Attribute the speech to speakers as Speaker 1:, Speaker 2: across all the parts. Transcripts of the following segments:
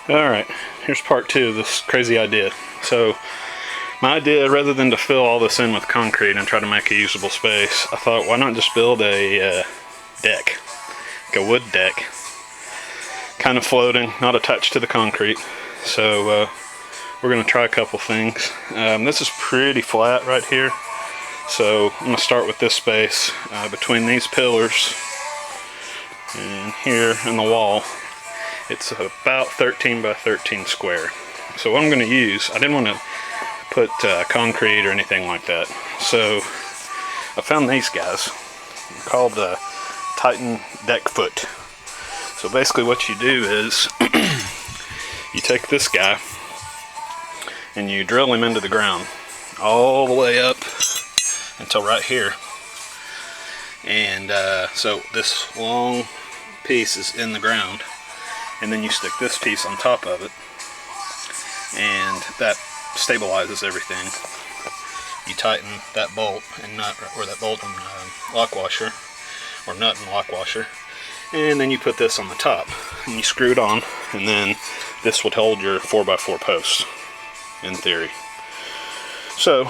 Speaker 1: Alright, here's part two of this crazy idea. So, my idea, rather than to fill all this in with concrete and try to make a usable space, I thought, why not just build a deck, like a wood deck, kind of floating, not attached to the concrete. So we're going to try a couple things. This is pretty flat right here, so I'm going to start with this space between these pillars and here in the wall. It's about 13 by 13 square. So what I'm going to use, I didn't want to put concrete or anything like that. So I found these guys called Titan deck foot. So basically what you do is you take this guy and you drill him into the ground all the way up until right here. And so this long piece is in the ground, and then you stick this piece on top of it, and that stabilizes everything. You tighten that bolt and nut, or that bolt and lock washer, or nut and lock washer, and then you put this on the top and you screw it on, and then this would hold your 4x4 posts in theory. So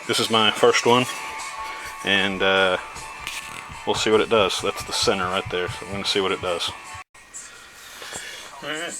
Speaker 1: this is my first one, and we'll see what it does. That's the center right there, so I'm going to see what it does. Alright.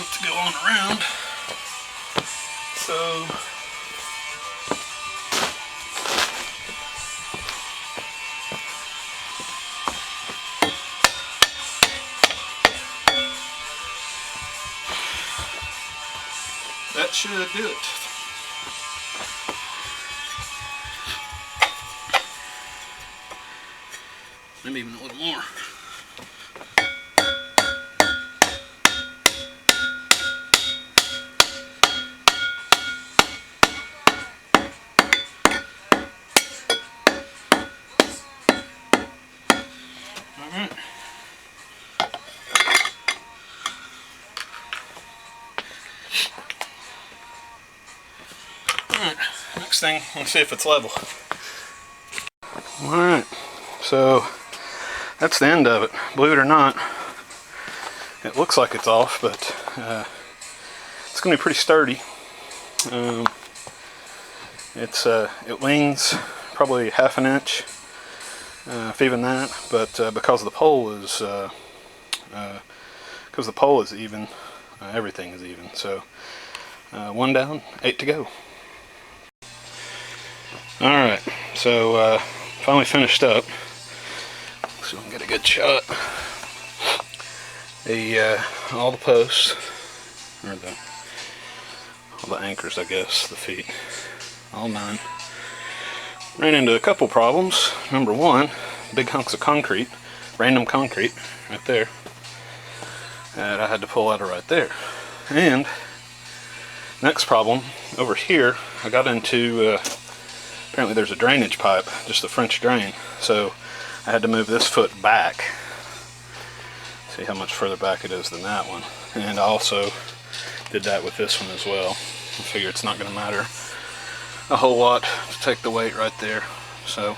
Speaker 1: To go on around. So that should do it. Maybe even a little more. Alright. Alright, next thing, let's see if it's level. Alright, so that's the end of it. Believe it or not, it looks like it's off, but it's going to be pretty sturdy. It leans probably half an inch, if even that. But because the pole is even, everything is even. So 1 down, 8 to go. All right, so finally finished up. So we can get a good shot. All the posts, or all the anchors, I guess, the feet, all 9. Ran into a couple problems. Number 1, big hunks of concrete, random concrete, right there, that I had to pull out of right there. And next problem, over here, I got into, apparently there's a drainage pipe, just a French drain, so I had to move this foot back. See how much further back it is than that one. And I also did that with this one as well. I figure it's not going to matter a whole lot to take the weight right there. So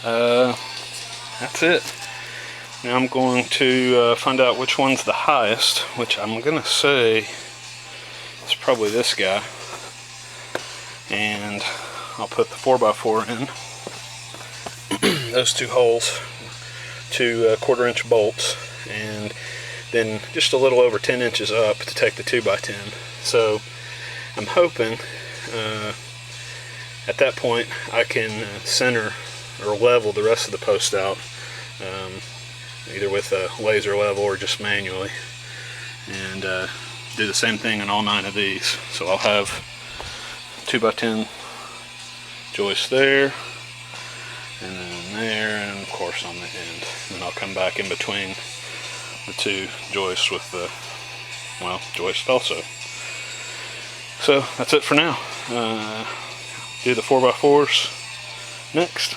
Speaker 1: that's it. Now I'm going to find out which one's the highest, which I'm going to say is probably this guy. And I'll put the 4x4 in those 2 holes, 2 1/4-inch bolts, and then just a little over 10 inches up to take the 2x10. So I'm hoping at that point I can center or level the rest of the post out, either with a laser level or just manually, and do the same thing on all 9 of these. So I'll have 2x10 joist there, and then there, and of course on the end. And then I'll come back in between the 2 joists with the, well, joist also. So that's it for now. Do the 4x4s next.